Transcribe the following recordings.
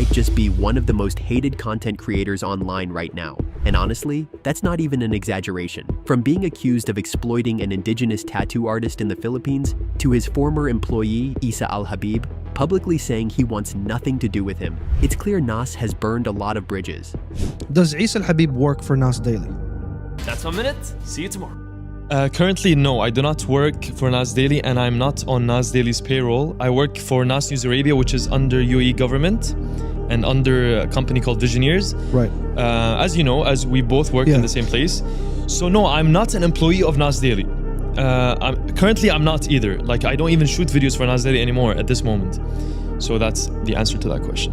might just be one of the most hated content creators online right now. And honestly, that's not even an exaggeration. From being accused of exploiting an indigenous tattoo artist in the Philippines, to his former employee, Isa Al-Habib, publicly saying he wants nothing to do with him, it's clear Nas has burned a lot of bridges. Does Isa Al-Habib work for Nas Daily? That's 1 minute. See you tomorrow. Currently, no, I do not work for Nas Daily, and I'm not on Nas Daily's payroll. I work for Nas News Arabia, which is under UAE government and under a company called Visioneers. Right. As you know, as we both work in the same place. So no, I'm not an employee of Nas Daily. Currently, I'm not either. Like, I don't even shoot videos for Nas Daily anymore at this moment. So that's the answer to that question.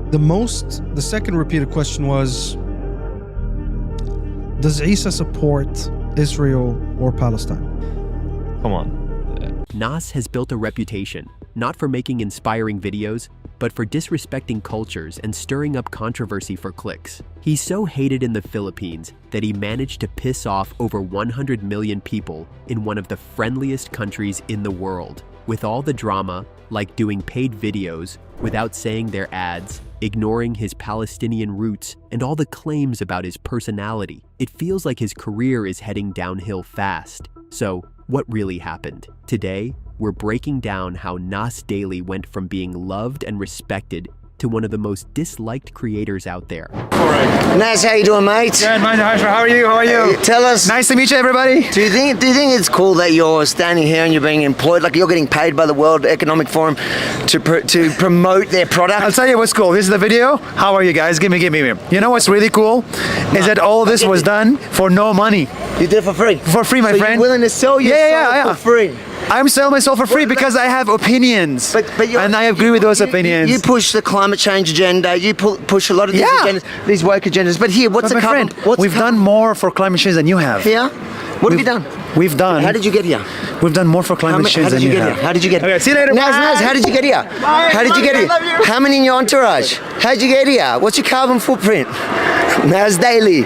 The second repeated question was, does Isa support Israel or Palestine? Come on. Nas has built a reputation, not for making inspiring videos, but for disrespecting cultures and stirring up controversy for clicks. He's so hated in the Philippines that he managed to piss off over 100 million people in one of the friendliest countries in the world. With all the drama, like doing paid videos without saying their ads, ignoring his Palestinian roots, and all the claims about his personality, it feels like his career is heading downhill fast. So, what really happened? Today, we're breaking down how Nas Daily went from being loved and respected to one of the most disliked creators out there. Nas, how you doing, mate? Good, man. How are you? How are you? Tell us. Nice to meet you, everybody. Do you think it's cool that you're standing here and you're being employed, like you're getting paid by the World Economic Forum to promote their product? I'll tell you what's cool. This is the video. How are you guys? Give me. You know what's really cool is that all this was done for no money. You did it for free. For free, my friend. You're willing to sell yourself for free. I'm selling myself for free because I have opinions, and I agree with those opinions. You push the climate change agenda. You push a lot of these agendas, these woke agendas. But here, what's the friend? We've done more for climate change than you have. Yeah. What have you done? We've done. How did you get here? We've done more for climate change than you have. How did you get here? Okay, see you later. Nas, how did you get here? How did you get here? How many in your entourage? How'd you get here? What's your carbon footprint? Nas Daily.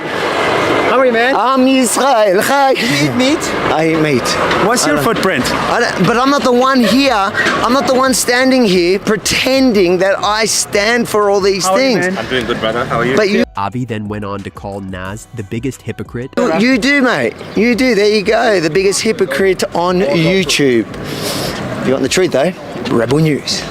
How are you, man? I'm Israel. Hi. Do you eat meat? I eat meat. What's your footprint? But I'm not the one here. I'm not the one standing here pretending that I stand for all these things. You, I'm doing good, brother. How are you? But Avi then went on to call Nas the biggest hypocrite. you do, mate. You do. There you go. The biggest hypocrite on YouTube. You want the truth, though? Rebel News.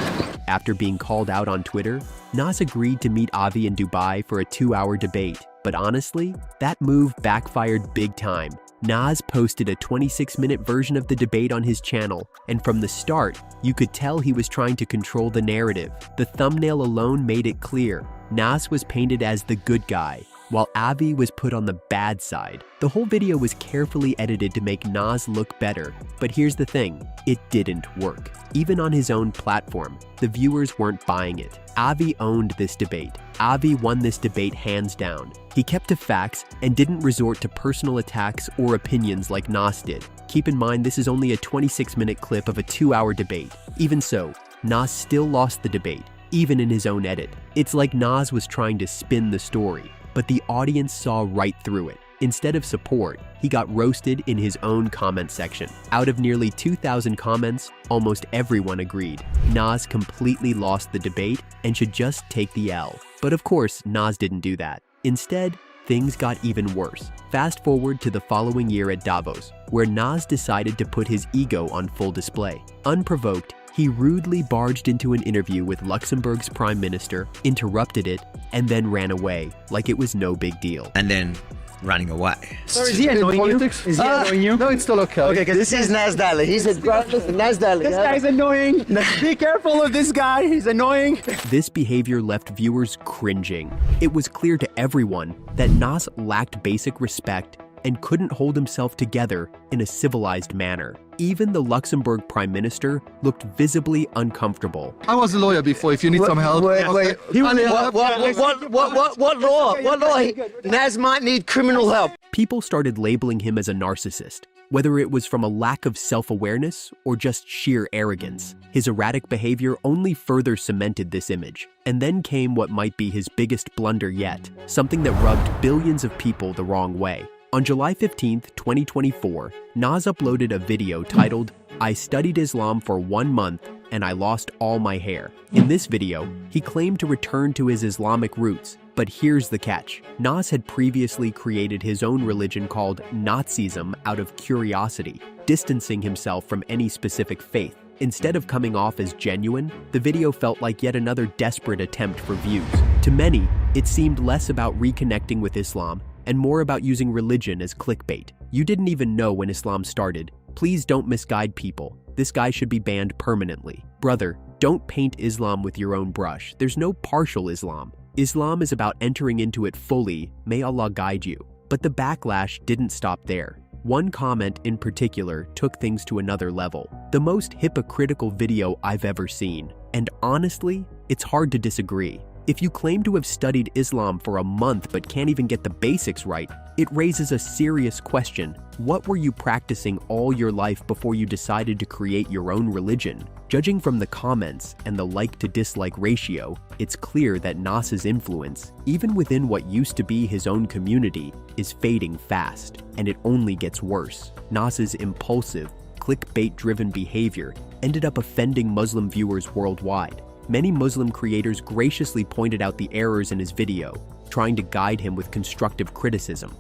After being called out on Twitter, Nas agreed to meet Avi in Dubai for a 2-hour debate. But honestly, that move backfired big time. Nas posted a 26-minute version of the debate on his channel, and from the start, you could tell he was trying to control the narrative. The thumbnail alone made it clear. Nas was painted as the good guy, while Avi was put on the bad side. The whole video was carefully edited to make Nas look better, but here's the thing, it didn't work. Even on his own platform, the viewers weren't buying it. Avi owned this debate. Avi won this debate hands down. He kept to facts and didn't resort to personal attacks or opinions like Nas did. Keep in mind, this is only a 26-minute clip of a 2-hour debate. Even so, Nas still lost the debate, even in his own edit. It's like Nas was trying to spin the story, but the audience saw right through it. Instead of support, he got roasted in his own comment section. Out of nearly 2,000 comments, almost everyone agreed. Nas completely lost the debate and should just take the L. But of course, Nas didn't do that. Instead, things got even worse. Fast forward to the following year at Davos, where Nas decided to put his ego on full display. Unprovoked, he rudely barged into an interview with Luxembourg's prime minister, interrupted it, and then ran away like it was no big deal. And then running away. Sorry, is he annoying you? Is he annoying you? No, it's still okay. Okay, because this is Nas Daily. He said, Nas Daily. This guy's annoying. Be careful of this guy. He's annoying. This behavior left viewers cringing. It was clear to everyone that Nas lacked basic respect and couldn't hold himself together in a civilized manner. Even the Luxembourg Prime Minister looked visibly uncomfortable. I was a lawyer before, if you need some help. Wait. What law? What law? Nas might need criminal help. People started labeling him as a narcissist, whether it was from a lack of self-awareness or just sheer arrogance. His erratic behavior only further cemented this image. And then came what might be his biggest blunder yet, something that rubbed billions of people the wrong way. On July 15th, 2024, Nas uploaded a video titled, "I studied Islam for 1 month and I lost all my hair. In this video, he claimed to return to his Islamic roots, but here's the catch. Nas had previously created his own religion called Nazism out of curiosity, distancing himself from any specific faith. Instead of coming off as genuine, the video felt like yet another desperate attempt for views. To many, it seemed less about reconnecting with Islam and more about using religion as clickbait. You didn't even know when Islam started. Please don't misguide people. This guy should be banned permanently. Brother, don't paint Islam with your own brush. There's no partial Islam. Islam is about entering into it fully. May Allah guide you. But the backlash didn't stop there. One comment in particular took things to another level. The most hypocritical video I've ever seen. And honestly, it's hard to disagree. If you claim to have studied Islam for a month but can't even get the basics right, it raises a serious question. What were you practicing all your life before you decided to create your own religion? Judging from the comments and the like-to-dislike ratio, it's clear that Nas's influence, even within what used to be his own community, is fading fast, and it only gets worse. Nas's impulsive, clickbait-driven behavior ended up offending Muslim viewers worldwide. Many Muslim creators graciously pointed out the errors in his video, trying to guide him with constructive criticism.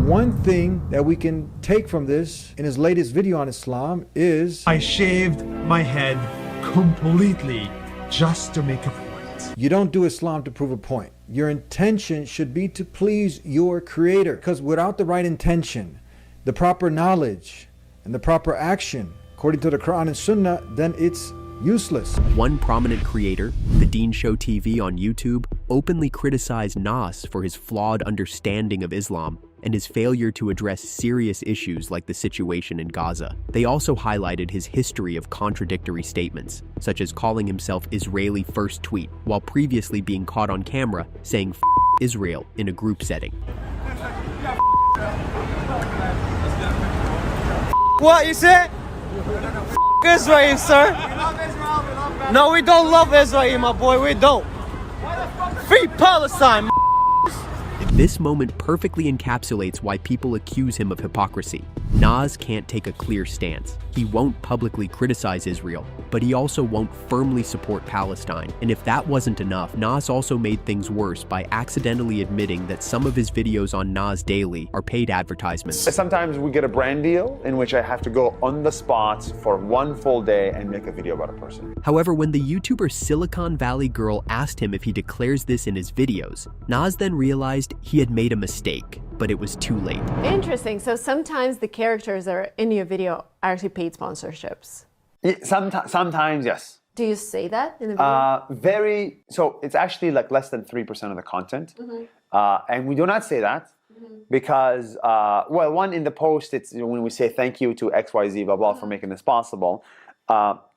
One thing that we can take from this in his latest video on Islam is I shaved my head completely just to make a point. you don't do Islam to prove a point. Your intention should be to please your creator, because without the right intention, the proper knowledge, and the proper action, according to the Quran and Sunnah, then it's useless. One prominent creator, The Dean Show TV on YouTube, openly criticized Nas for his flawed understanding of Islam and his failure to address serious issues like the situation in Gaza. They also highlighted his history of contradictory statements, such as calling himself Israeli first tweet, while previously being caught on camera saying "F Israel" in a group setting. What you say? Israel, sir. No, we don't love Israel, my boy. We don't. Free Palestine. This moment perfectly encapsulates why people accuse him of hypocrisy. Nas can't take a clear stance. He won't publicly criticize Israel, but he also won't firmly support Palestine. And if that wasn't enough, Nas also made things worse by accidentally admitting that some of his videos on Nas Daily are paid advertisements. Sometimes we get a brand deal in which I have to go on the spot for one full day and make a video about a person. However, when the YouTuber Silicon Valley Girl asked him if he declares this in his videos, Nas then realized he had made a mistake, but it was too late. Interesting. So sometimes the characters that are in your video are actually paid sponsorships. Yeah, sometimes, yes. Do you say that in the video? So it's actually like less than 3% of the content. And we do not say that because, well, one, in the post, it's when we say thank you to XYZ, blah, blah, for making this possible.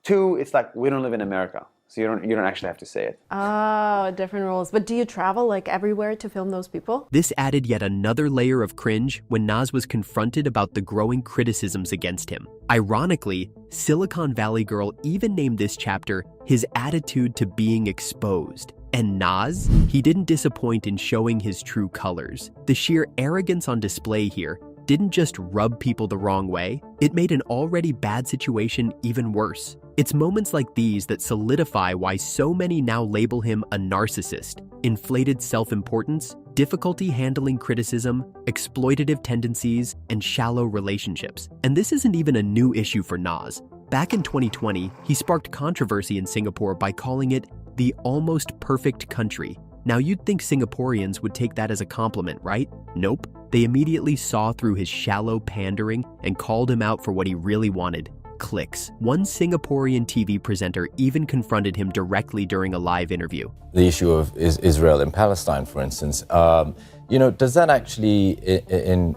Two, it's like we don't live in America. So you don't actually have to say it. Oh, different rules. But do you travel like everywhere to film those people? This added yet another layer of cringe when Nas was confronted about the growing criticisms against him. Ironically, Silicon Valley Girl even named this chapter his attitude to being exposed. And Nas? He didn't disappoint in showing his true colors. The sheer arrogance on display here didn't just rub people the wrong way, it made an already bad situation even worse. It's moments like these that solidify why so many now label him a narcissist. Inflated self-importance, difficulty handling criticism, exploitative tendencies, and shallow relationships. And this isn't even a new issue for Nas. Back in 2020, he sparked controversy in Singapore by calling it the almost perfect country. Now you'd think Singaporeans would take that as a compliment, right? Nope. They immediately saw through his shallow pandering and called him out for what he really wanted: clicks. One Singaporean TV presenter even confronted him directly during a live interview. The issue of Israel and Palestine, for instance, does that actually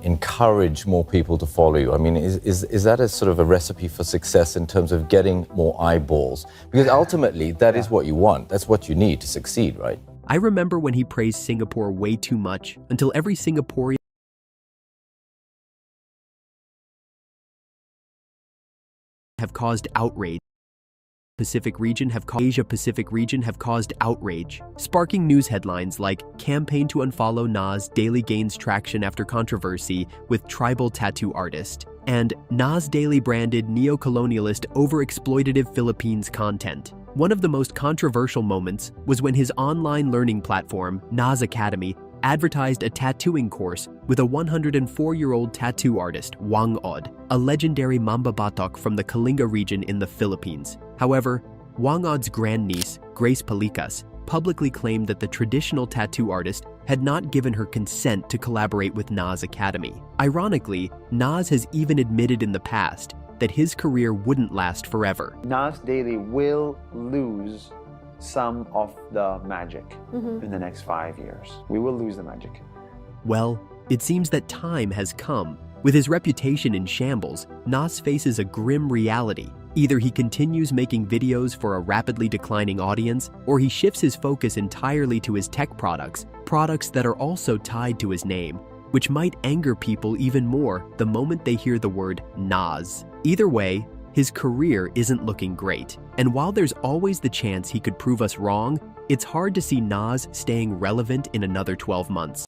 encourage more people to follow you? I mean, is that a sort of a recipe for success in terms of getting more eyeballs? Because ultimately, that is what you want. That's what you need to succeed, right? I remember when he praised Singapore way too much, until every Singaporean have caused outrage. Asia-Pacific region have caused outrage, sparking news headlines like "Campaign to unfollow Nas, daily gains traction after controversy with tribal tattoo artist," and Nas Daily branded neo-colonialist over-exploitative Philippines content. One of the most controversial moments was when his online learning platform, Nas Academy, advertised a tattooing course with a 104-year-old tattoo artist, Wang Od, a legendary Mamba Batok from the Kalinga region in the Philippines. However, Wang Od's grandniece, Grace Palicas, publicly claimed that the traditional tattoo artist had not given her consent to collaborate with Nas Academy. Ironically, Nas has even admitted in the past that his career wouldn't last forever. Nas Daily will lose some of the magic in the next 5 years. We will lose the magic. Well, it seems that time has come. With his reputation in shambles, Nas faces a grim reality. Either he continues making videos for a rapidly declining audience, or he shifts his focus entirely to his tech products that are also tied to his name, which might anger people even more the moment they hear the word Nas. Either way, his career isn't looking great. And while there's always the chance he could prove us wrong, it's hard to see Nas staying relevant in another 12 months.